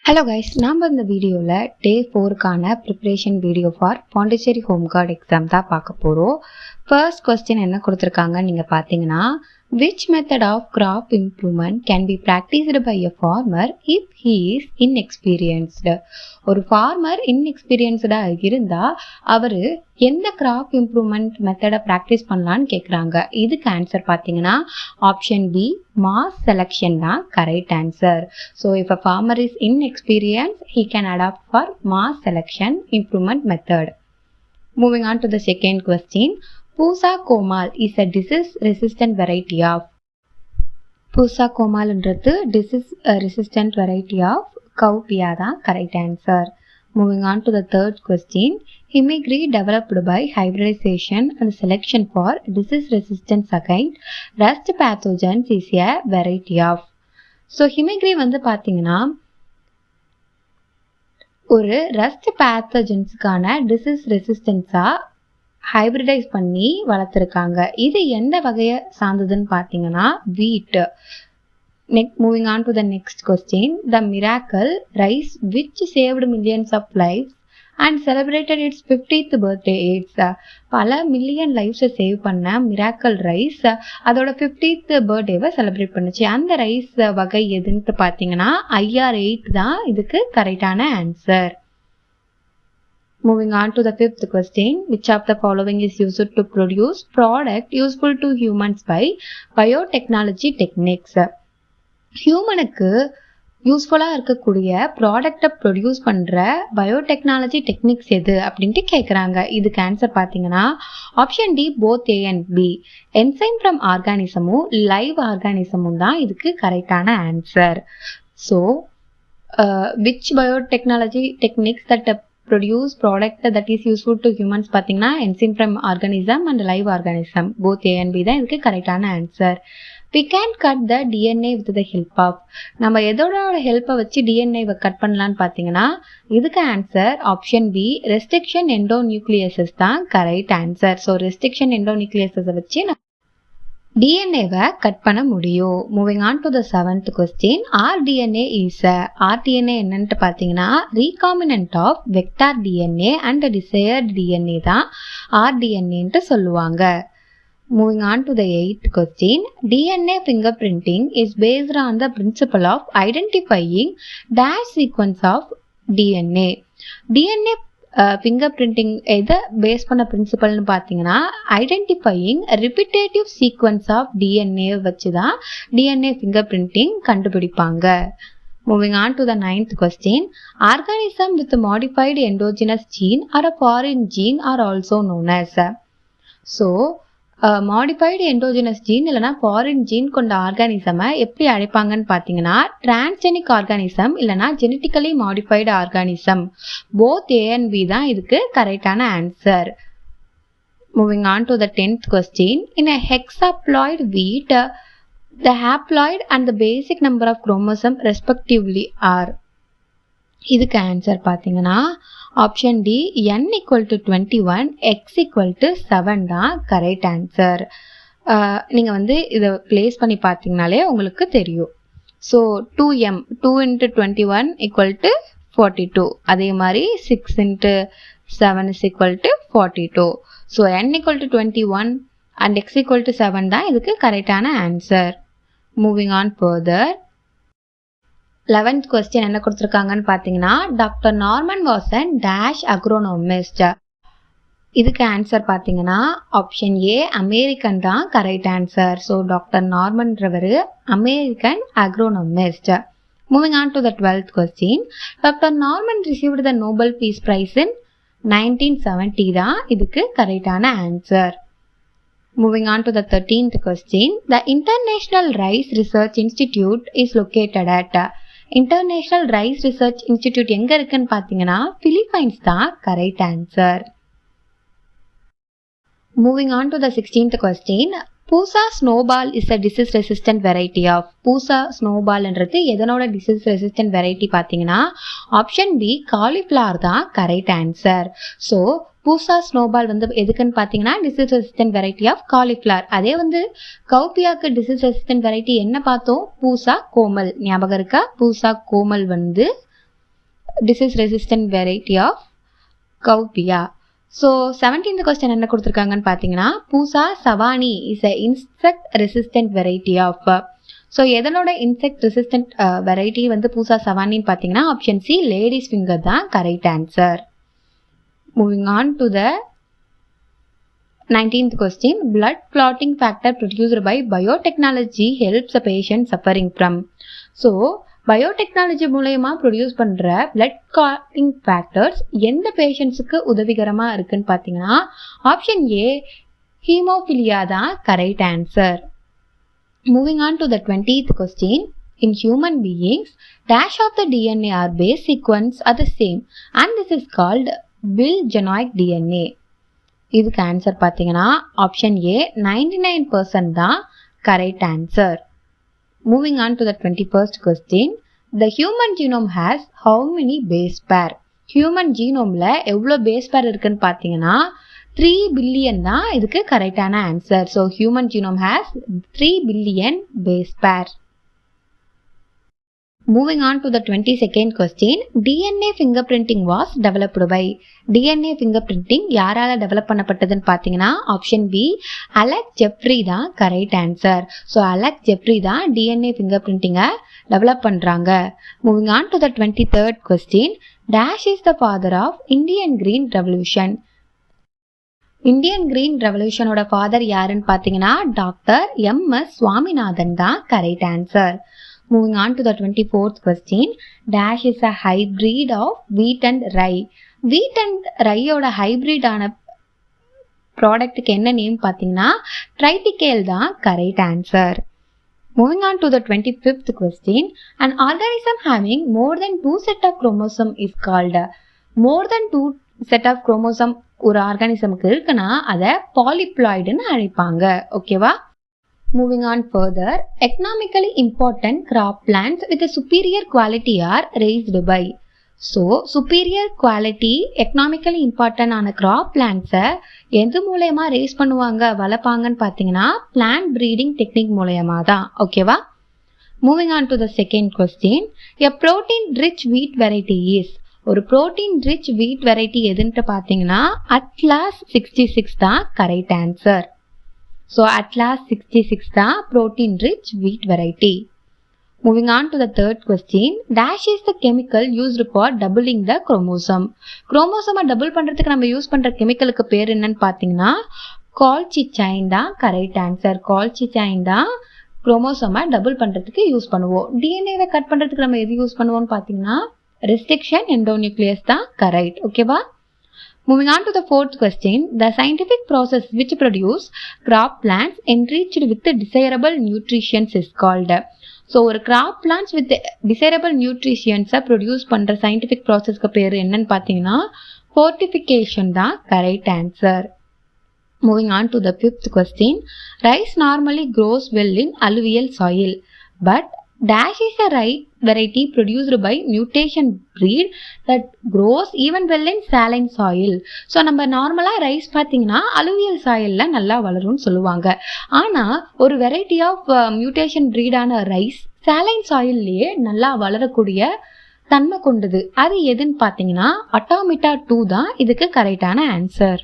Hello guys, நாம இந்த வீடியோவில் டே 4க்கான preparation video for Pondicherry home guard exam தான் பார்க்க போகிறோம். ஃபர்ஸ்ட் கொஸ்டின் என்ன கொடுத்துருக்காங்கன்னு நீங்கள் பார்த்தீங்கன்னா, which method of crop improvement can be practiced by a farmer if he is inexperienced? ஒரு ஃபார்மர் இன்எக்ஸ்பீரியன்ஸ்டாக இருந்தால் அவர் எந்த கிராப் இம்ப்ரூவ்மெண்ட் மெத்தடை ப்ராக்டிஸ் பண்ணலான்னு கேட்குறாங்க. இதுக்கு ஆன்சர் பார்த்தீங்கன்னா ஆப்ஷன் பி, மாஸ் செலெக்ஷன் தான் correct answer. So if a farmer is inexperienced, he can adopt for mass selection improvement method. Moving on to the second question. Pusa Komal is a disease resistant variety of. Pusa Komal என்றது disease resistant variety of cowpea தான் correct answer. Moving on to the third question. Hemigre developed by hybridization and selection for disease resistance against rust pathogens is a variety of. So hemigre வந்து பார்த்தீங்கன்னா ஒரு rust பேத்தஜன்ஸுக்கான disease ரெசிஸ்டன்ஸாக hybridise பண்ணி வளர்த்துருக்காங்க. இது எந்த வகையை சார்ந்ததுன்னு பார்த்தீங்கன்னா வீட். Moving on to the next question. The miracle rice which saved millions of lives and celebrated its 50th birthday aids. பல மில்லியன் லைஃப்ஸை சேவ் பண்ண மிராக்கல் ரைஸ் அதோட 50th பர்த்டேவை செலிப்ரேட் பண்ணுச்சு. அந்த ரைஸ் வகை எதுன்ட்டு பார்த்தீங்கன்னா IR8 தான் இதுக்கு கரெக்டான answer. Moving on to the fifth question. Which of the following is used to produce product useful to humans by biotechnology techniques? ஹியூமனுக்கு யூஸ்ஃபுல்லாக இருக்கக்கூடிய ப்ராடக்டை ப்ரொடியூஸ் பண்ணுற பயோடெக்னாலஜி டெக்னிக்ஸ் எது அப்படின்ட்டு கேட்குறாங்க. இதுக்கு ஆன்சர் பார்த்தீங்கன்னா option D, both A and B. Enzyme from ஆர்கானிசமும் லைவ் ஆர்கானிசமும் தான் இதுக்கு கரெக்டான answer. So which biotechnology techniques that produce product that is useful to humans பார்த்தீங்கன்னா enzyme from organism and live organism, both A and B தான் இதுக்கு கரெக்டான answer. We can cut the DNA with the help of. நம்ம எதோட ஹெல்ப்பை வச்சு டிஎன்ஏவை cut பண்ணலான்னு பார்த்தீங்கன்னா இதுக்கு answer option B, restriction endonucleases தான் கரெக்ட் ஆன்சர். ஸோ ரெஸ்ட்ரிக்ஷன் எண்டோநியூக்ளியஸஸை வச்சு டிஎன்ஏவை கட் பண்ண முடியும். Moving on to the seventh question. RDNA is rDNA என்னன்ட்டு பார்த்தீங்கன்னா recombinant of vector DNA and desired DNA தான் ஆர்டிஎன்ஏன்ட்டு சொல்லுவாங்க. Moving on to the eighth question. DNA fingerprinting is based on the principle of identifying dash sequence of DNA. DNA fingerprinting எதை base பண்ண பிரின்சிபல்னு பார்த்தீங்கன்னா identifying repetitive sequence of DNA வச்சு தான் DNA fingerprinting கண்டுபிடிப்பாங்க. Moving on to the ninth question. Organism with modified endogenous gene or a foreign gene are also known as. So modified endogenous gene இல்லைனா foreign gene கொண்ட ஆர்கானிசமை எப்படி அழைப்பாங்கன்னு பார்த்தீங்கன்னா transgenic organism இல்லைனா genetically modified organism, both A and B தான் இதுக்கு கரெக்டான answer. Moving on to the 10th question. In a hexaploid wheat, the haploid and the basic number of chromosome respectively are. இதுக்கு ஆன்சர் பார்த்தீங்கன்னா option D, n = 21, x = 7 தான் correct answer. நீங்கள் வந்து இதை place பண்ணி பார்த்தீங்கனாலே உங்களுக்கு தெரியும். So 2m 2 × 21 = 42. அதே மாதிரி 6 × 7 = 42. ஸோ n = 21 and x = 7 தான் இதுக்கு கரெக்டான answer. Moving on further. 11th question என்ன கொடுத்துருக்காங்கன்னு பார்த்தீங்கன்னா doctor Norman was an dash agronomist. இதுக்கு ஆன்சர் பார்த்தீங்கன்னா ஆப்ஷன் ஏ, அமெரிக்கன் தான் கரெக்ட் ஆன்சர். ஸோ டாக்டர் நார்மன்றவர் American agronomist. Moving on to the 12th question. Doctor Norman received the Nobel peace prize in 1970 தான் இதுக்கு கரெக்டான answer. Moving on to the 13th question. The International Rice Research Institute is located at. International rice research institute எங்கே இருக்குன்னு பார்த்தீங்கன்னா Philippines தான் correct answer. Moving on to the 16th question. Pusa snowball is a disease resistant variety of. Pusa ஸ்னோபால்ன்றது எதனோட disease resistant variety பார்த்தீங்கன்னா option B, cauliflower தான் correct answer. So Pusa snowball வந்து எதுக்குன்னு பார்த்தீங்கன்னா disease resistant variety of cauliflower. அதே வந்து கௌபியாக்கு டிசீஸ் ரெசிஸ்டன்ட் வெரைட்டி என்ன பார்த்தோம்? பூசா கோமல். ஞாபகம் இருக்கா? பூசா கோமல் வந்து disease resistant variety of cowpea. So 17th question என்ன கொடுத்துருக்காங்கன்னு பார்த்தீங்கன்னா Pusa Sawani is a insect resistant variety of. So எதனோட இன்செக்ட் ரெசிஸ்டன்ட் வெரைட்டி வந்து பூசா சவானின்னு பார்த்தீங்கன்னா ஆப்ஷன் சி லேடிஸ் ஃபிங்கர் தான் correct answer. Moving on to the 19th question, blood clotting factor produced by biotechnology helps a patient suffering from. So biotechnology மூலயமா produce பண்ணுற blood clotting factors எந்த பேஷண்ட்ஸுக்கு உதவிகரமாக இருக்குன்னு பார்த்தீங்கன்னா ஆப்ஷன் ஏ ஹீமோஃபிலியா தான் correct answer. Moving on to the 20th question, in human beings dash of the DNA or base sequence are the same and this is called Bilgenoid DNA. இதுக்கு answer பார்த்தீங்கன்னா option ஏ 99% தான் correct answer. Moving on to the 21st question, the human genome has how many base pair? Human genomeல எவ்வளோ base pair இருக்குன்னு பார்த்தீங்கன்னா 3 billion தான் இதுக்கு கரெக்டான answer. So human genome has 3 billion base pair. Moving on to the 22nd question, DNA fingerprinting was developed by. DNA fingerprinting யாரால develop பண்ணப்பட்டதுன்னு பார்த்தீங்கன்னா option B Alec Jeffrey தான் correct answer. So Alec Jeffrey தான் DNA fingerprinting-ஐ develop பண்ணுறாங்க. Moving on to the 23rd question, dash is the father of Indian green revolution. Indian green ரெவல்யூஷனோட ஃபாதர் யாருன்னு பார்த்தீங்கன்னா டாக்டர் MS சுவாமிநாதன் தான் correct answer. Moving on to the 24th question, dash is a hybrid of wheat and rye. Wheat and ryeயோட ஹைப்ரிடான ப்ராடக்ட்டுக்கு என்ன name பார்த்தீங்கன்னா ட்ரைட்டிகேல் தான் correct answer. Moving on to the 25th question, an organism having more than 2 set of chromosome is called. More than 2 set of chromosome ஒரு ஆர்கானிசமுக்கு இருக்குன்னா அதை பாலிப்ளாய்டுன்னு அழைப்பாங்க. ஓகேவா? Moving on further, economically important crop plants with a superior quality are raised by. So, superior quality economically important ஆன crop plants-ஐ எது மூலயமா race பண்ணுவாங்க வளர்ப்பாங்கன்னு பார்த்தீங்கன்னா plant breeding technique மூலயமா தான். ஓகேவா? Moving on to the second question, a protein rich wheat variety is. ஒரு protein rich wheat variety எதுன்ட்டு பார்த்தீங்கன்னா Atlas 66 தான் கரெக்ட் ஆன்சர். So Atlas 66 தான் protein rich wheat variety. Moving on to the third question, dash is the chemical used for doubling the chromosome. Chromosome double பண்ணுறதுக்கு நம்ம use பண்ணுற கெமிக்கலுக்கு பேர் என்னன்னு பார்த்தீங்கன்னா கால்சிச்சைன் தான் கரெக்ட் ஆன்சர். கால்சிச்சைன் தான் குரோமோசோமை டபுள் பண்ணுறதுக்கு யூஸ் பண்ணுவோம். டிஎன்ஏவை கட் பண்ணுறதுக்கு நம்ம எது யூஸ் பண்ணுவோம்னு பார்த்தீங்கன்னா ரெஸ்ட்ரிக்ஷன் எண்டோநியூக்ளியஸ் தான் கரெக்ட். ஓகேவா? Moving on to the fourth question, the scientific process which produce crop plants enriched with desirable nutrients is called. So ஒரு crop plants with desirable nutrients-ஐ ப்ரொடியூஸ் பண்ணுற scientific process-க்கு பேர் என்னன்னு பார்த்தீங்கன்னா fortification தான் correct answer. Moving on to the fifth question, rice normally grows well in alluvial soil, but dash is a rice variety produced by mutation breed that grows even well in saline soil. So நம்ம நார்மலாக rice பார்த்தீங்கன்னா alluvial சாயிலில் நல்லா வளரும்னு சொல்லுவாங்க. ஆனால் ஒரு variety of mutation ப்ரீடான rice saline சாயில்லையே நல்லா வளரக்கூடிய தன்மை கொண்டது. அது எதுன்னு பார்த்தீங்கன்னா அட்டாமிட்டா 2 தான் இதுக்கு கரெக்டான answer.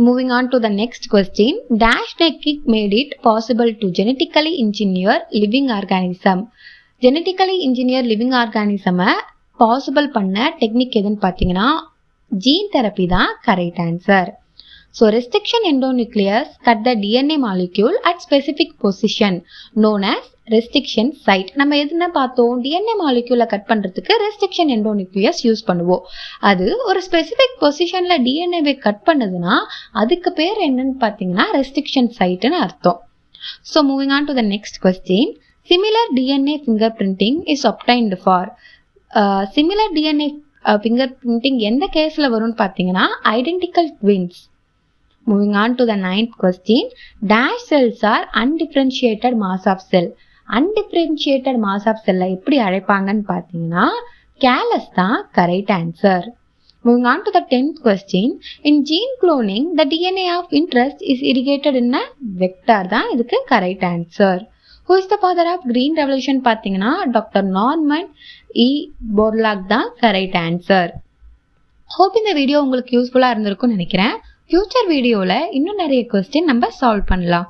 Moving on to the next question, dash technique made it possible to genetically engineer living organism. Genetically engineer living organism-ஐ பாசிபிள் பண்ண டெக்னிக் எதுன்னு பார்த்தீங்கன்னா ஜீன் தெரப்பி தான் correct answer. So restriction endonuclease cut the DNA molecule at specific position known as restriction site. நம்ம எதுன்னு பார்த்தோம், டிஎன்ஏ மாலிக்யூலை கட் பண்ணுறதுக்கு ரெஸ்ட்ரிக்ஷன் எண்டோநியூக்ளியஸ் யூஸ் பண்ணுவோம். அது ஒரு ஸ்பெசிஃபிக் பொசிஷனில் டிஎன்ஏவை கட் பண்ணுதுன்னா அதுக்கு பேர் என்னன்னு பார்த்தீங்கன்னா ரெஸ்ட்ரிக்ஷன் சைட்டுன்னு அர்த்தம். So moving on to the next question, similar DNA fingerprinting is obtained for. Similar DNA fingerprinting எந்த கேஸில் வரும்னு பார்த்தீங்கன்னா identical twins. Moving on to the 9th question, dash cells are undifferentiated mass of cell. Undifferentiated mass of cell எப்படி அழைப்பாங்கன்னு பார்த்தீங்கன்னா callus தான் correct answer. Moving on to the 10th question, in gene cloning the DNA of interest is irrigated in a vector தான் இதுக்கு correct answer. Who is the father of green revolution பார்த்தீங்கன்னா doctor Norman E Borlaug தான் correct answer. Hope இந்த video உங்களுக்கு யூஸ்ஃபுல்லாக இருந்திருக்கும்னு நினைக்கிறேன். Future வீடியோவில் இன்னும் நிறைய கொஸ்டின் நம்ம சால்வ் பண்ணலாம்.